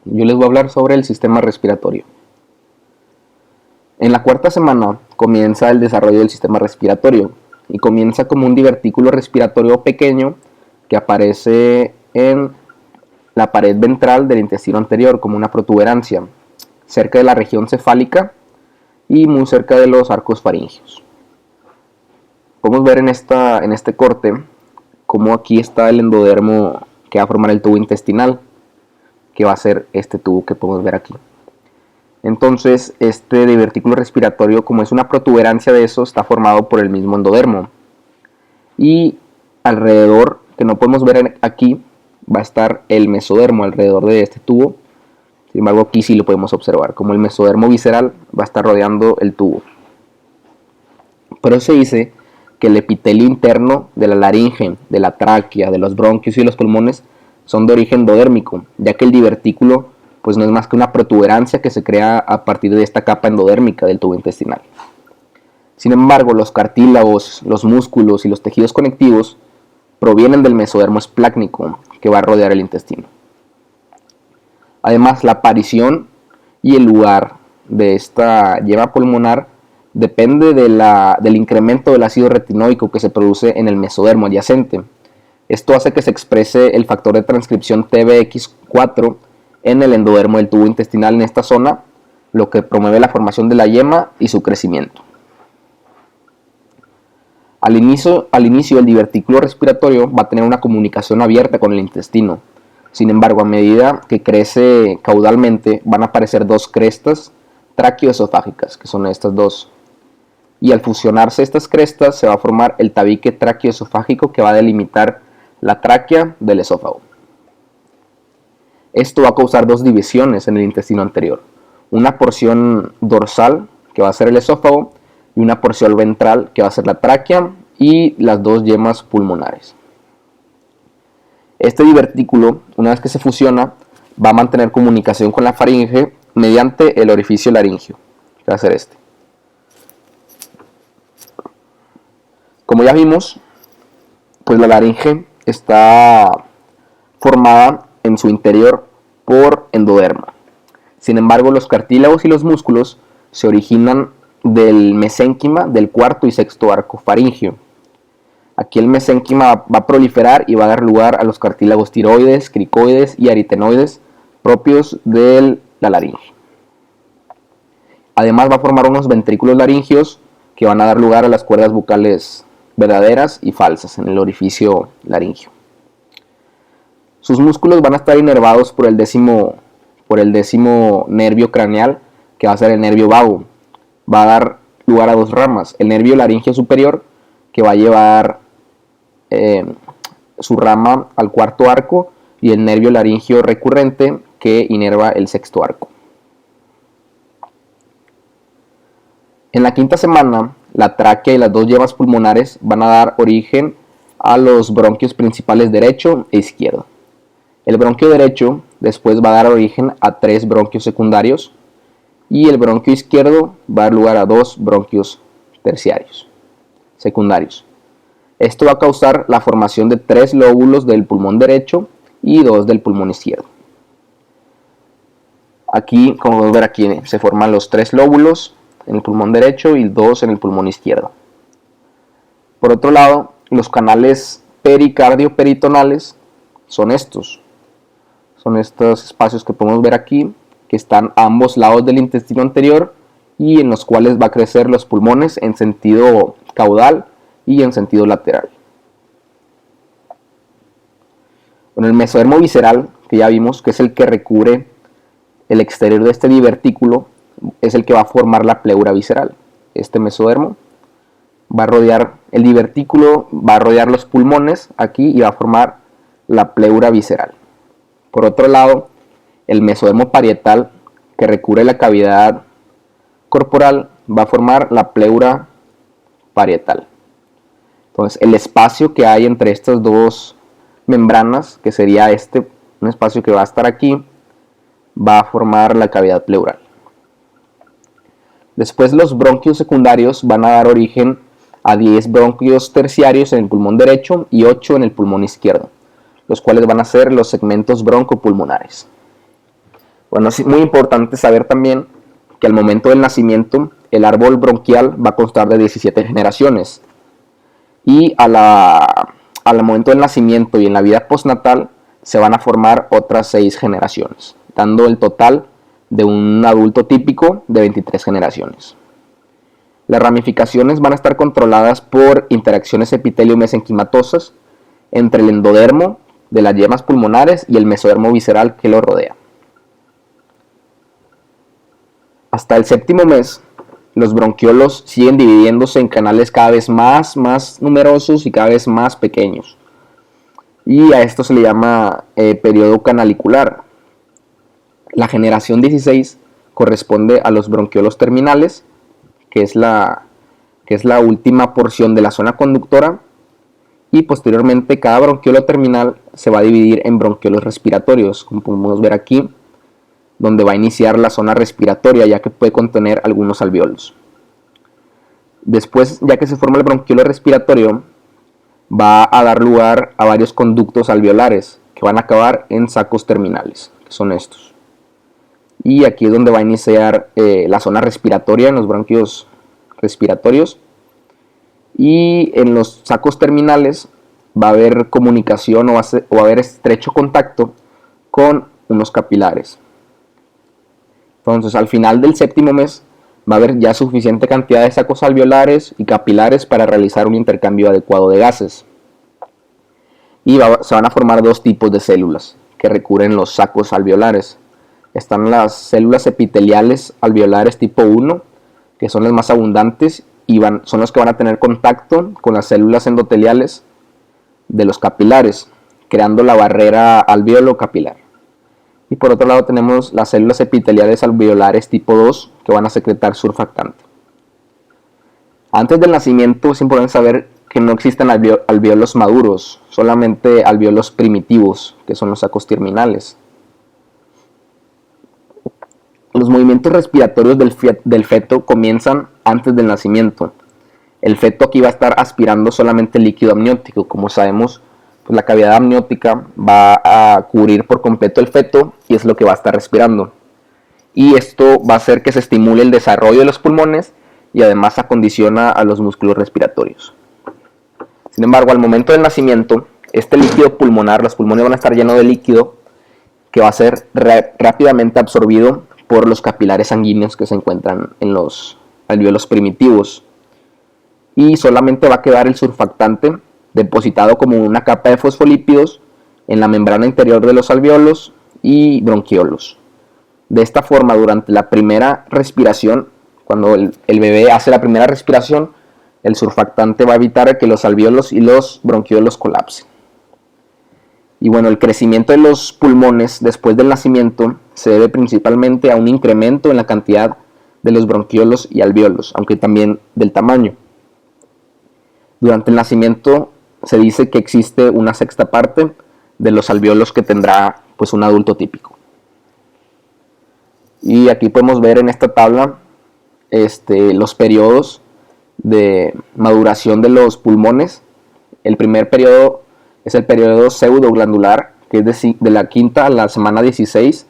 Yo les voy a hablar sobre el sistema respiratorio. En la cuarta semana comienza el desarrollo del sistema respiratorio y comienza como un divertículo respiratorio pequeño que aparece en la pared ventral del intestino anterior como una protuberancia, cerca de la región cefálica y muy cerca de los arcos faringeos. Podemos ver en este corte cómo aquí está el endodermo que va a formar el tubo intestinal, que va a ser este tubo que podemos ver aquí. Entonces, este divertículo respiratorio, como es una protuberancia de eso, está formado por el mismo endodermo. Y alrededor, que no podemos ver aquí, va a estar el mesodermo alrededor de este tubo. Sin embargo, aquí sí lo podemos observar, como el mesodermo visceral va a estar rodeando el tubo. Pero se dice que el epitelio interno de la laringe, de la tráquea, de los bronquios y de los pulmones son de origen endodérmico, ya que el divertículo pues no es más que una protuberancia que se crea a partir de esta capa endodérmica del tubo intestinal. Sin embargo, los cartílagos, los músculos y los tejidos conectivos provienen del mesodermo esplácnico que va a rodear el intestino. Además, la aparición y el lugar de esta yema pulmonar depende del incremento del ácido retinoico que se produce en el mesodermo adyacente. Esto hace que se exprese el factor de transcripción TBX4 en el endodermo del tubo intestinal en esta zona, lo que promueve la formación de la yema y su crecimiento. Al inicio el divertículo respiratorio va a tener una comunicación abierta con el intestino. Sin embargo, a medida que crece caudalmente, van a aparecer dos crestas traqueoesofágicas, que son estas dos. Y al fusionarse estas crestas se va a formar el tabique traqueoesofágico que va a delimitar la tráquea del esófago. Esto va a causar dos divisiones en el intestino anterior. Una porción dorsal, que va a ser el esófago, y una porción ventral, que va a ser la tráquea y las dos yemas pulmonares. Este divertículo, una vez que se fusiona, va a mantener comunicación con la faringe mediante el orificio laringio, que va a ser este. Como ya vimos, pues la laringe está formada en su interior por endodermo. Sin embargo, los cartílagos y los músculos se originan del mesénquima del cuarto y sexto arco faríngeo. Aquí el mesénquima va a proliferar y va a dar lugar a los cartílagos tiroides, cricoides y aritenoides propios de la laringe. Además va a formar unos ventrículos laringios que van a dar lugar a las cuerdas bucales verdaderas y falsas en el orificio laringio. Sus músculos van a estar inervados por el décimo nervio craneal, que va a ser el nervio vago. Va a dar lugar a dos ramas, el nervio laringio superior, que va a llevar su rama al cuarto arco, y el nervio laringio recurrente, que inerva el sexto arco. En la quinta semana, la tráquea y las dos yemas pulmonares van a dar origen a los bronquios principales derecho e izquierdo. El bronquio derecho después va a dar origen a tres bronquios secundarios y el bronquio izquierdo va a dar lugar a dos bronquios secundarios. Esto va a causar la formación de tres lóbulos del pulmón derecho y dos del pulmón izquierdo. Aquí, como podemos ver aquí, se forman los tres lóbulos en el pulmón derecho y dos en el pulmón izquierdo. Por otro lado, los canales pericardio-peritonales son estos. Son estos espacios que podemos ver aquí, que están a ambos lados del intestino anterior y en los cuales va a crecer los pulmones en sentido caudal y en sentido lateral. Bueno, el mesodermo visceral, que ya vimos, que es el que recubre el exterior de este divertículo, es el que va a formar la pleura visceral. Este mesodermo va a rodear el divertículo, va a rodear los pulmones aquí y va a formar la pleura visceral. Por otro lado, el mesodermo parietal, que recubre la cavidad corporal, va a formar la pleura parietal. Entonces, el espacio que hay entre estas dos membranas, que sería un espacio que va a estar aquí, va a formar la cavidad pleural. Después los bronquios secundarios van a dar origen a 10 bronquios terciarios en el pulmón derecho y 8 en el pulmón izquierdo, los cuales van a ser los segmentos broncopulmonares. Bueno, es muy importante saber también que al momento del nacimiento el árbol bronquial va a constar de 17 generaciones y al momento del nacimiento y en la vida postnatal se van a formar otras 6 generaciones, dando el total de un adulto típico de 23 generaciones. Las ramificaciones van a estar controladas por interacciones epitelio-mesenquimatosas entre el endodermo de las yemas pulmonares y el mesodermo visceral que lo rodea. Hasta el séptimo mes, los bronquiolos siguen dividiéndose en canales cada vez más numerosos y cada vez más pequeños. Y a esto se le llama periodo canalicular. La generación 16 corresponde a los bronquiolos terminales, que es la última porción de la zona conductora, y posteriormente cada bronquiolo terminal se va a dividir en bronquiolos respiratorios, como podemos ver aquí, donde va a iniciar la zona respiratoria, ya que puede contener algunos alvéolos. Después, ya que se forma el bronquiolo respiratorio, va a dar lugar a varios conductos alveolares que van a acabar en sacos terminales, que son estos. Y aquí es donde va a iniciar la zona respiratoria en los bronquios respiratorios. Y en los sacos terminales va a haber comunicación o va a haber estrecho contacto con unos capilares. Entonces, al final del séptimo mes va a haber ya suficiente cantidad de sacos alveolares y capilares para realizar un intercambio adecuado de gases. Y se van a formar dos tipos de células que recubren los sacos alveolares. Están las células epiteliales alveolares tipo 1, que son las más abundantes y son los que van a tener contacto con las células endoteliales de los capilares, creando la barrera alveolo-capilar. Y por otro lado tenemos las células epiteliales alveolares tipo 2 que van a secretar surfactante. Antes del nacimiento es importante saber que no existen alvéolos maduros, solamente alvéolos primitivos, que son los sacos terminales. Los movimientos respiratorios del feto comienzan antes del nacimiento. El feto aquí va a estar aspirando solamente líquido amniótico. Como sabemos, pues la cavidad amniótica va a cubrir por completo el feto y es lo que va a estar respirando. Y esto va a hacer que se estimule el desarrollo de los pulmones y además acondiciona a los músculos respiratorios. Sin embargo, al momento del nacimiento, este líquido pulmonar, los pulmones van a estar llenos de líquido que va a ser rápidamente absorbido por los capilares sanguíneos que se encuentran en los alvéolos primitivos. Y solamente va a quedar el surfactante depositado como una capa de fosfolípidos en la membrana interior de los alvéolos y bronquiolos. De esta forma, durante la primera respiración, cuando el bebé hace la primera respiración, el surfactante va a evitar que los alvéolos y los bronquiolos colapsen. Y bueno, el crecimiento de los pulmones después del nacimiento se debe principalmente a un incremento en la cantidad de los bronquiolos y alvéolos, aunque también del tamaño. Durante el nacimiento se dice que existe una sexta parte de los alvéolos que tendrá pues un adulto típico. Y aquí podemos ver en esta tabla los periodos de maduración de los pulmones. El primer periodo es el periodo pseudoglandular, que es de la quinta a la semana 16.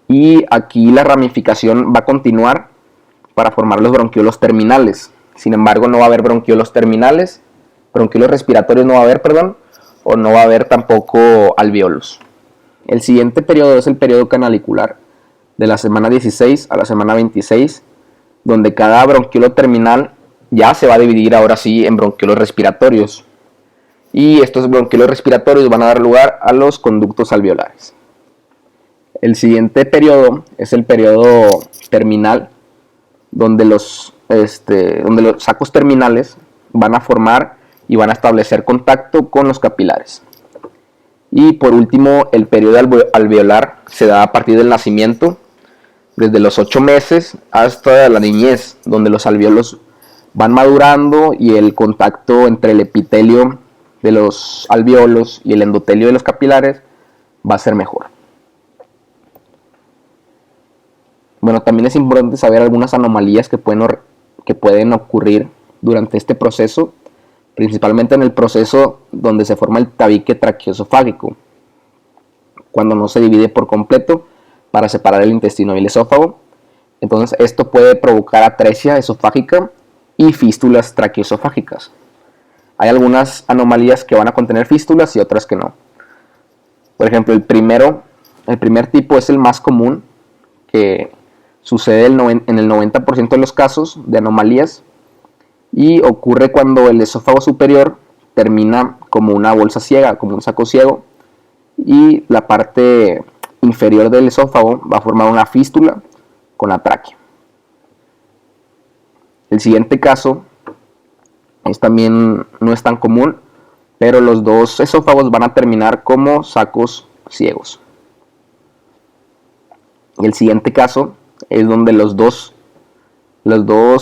Y aquí la ramificación va a continuar para formar los bronquiolos terminales. Sin embargo, no va a haber bronquiolos terminales, bronquiolos respiratorios no va a haber, o no va a haber tampoco alvéolos. El siguiente periodo es el periodo canalicular, de la semana 16 a la semana 26, donde cada bronquiolo terminal ya se va a dividir ahora sí en bronquiolos respiratorios. Y estos bronquiolos respiratorios van a dar lugar a los conductos alveolares. El siguiente periodo es el periodo terminal, donde los sacos terminales van a formar y van a establecer contacto con los capilares. Y por último, el periodo alveolar se da a partir del nacimiento, desde los 8 meses hasta la niñez, donde los alvéolos van madurando y el contacto entre el epitelio de los alvéolos y el endotelio de los capilares va a ser mejor. Bueno, también es importante saber algunas anomalías que pueden ocurrir durante este proceso, principalmente en el proceso donde se forma el tabique traqueoesofágico. cuando no se divide por completo para separar el intestino y el esófago. Entonces esto puede provocar atresia esofágica y fístulas traqueoesofágicas. Hay algunas anomalías que van a contener fístulas y otras que no. Por ejemplo, el primer tipo es el más común, que sucede en el 90% de los casos de anomalías, y ocurre cuando el esófago superior termina como una bolsa ciega, como un saco ciego, y la parte inferior del esófago va a formar una fístula con la tráquea. El siguiente caso también no es tan común, pero los dos esófagos van a terminar como sacos ciegos. Y el siguiente caso es donde las dos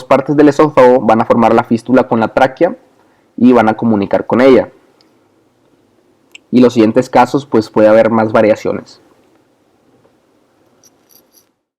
partes del esófago van a formar la fístula con la tráquea y van a comunicar con ella. Y los siguientes casos pues puede haber más variaciones.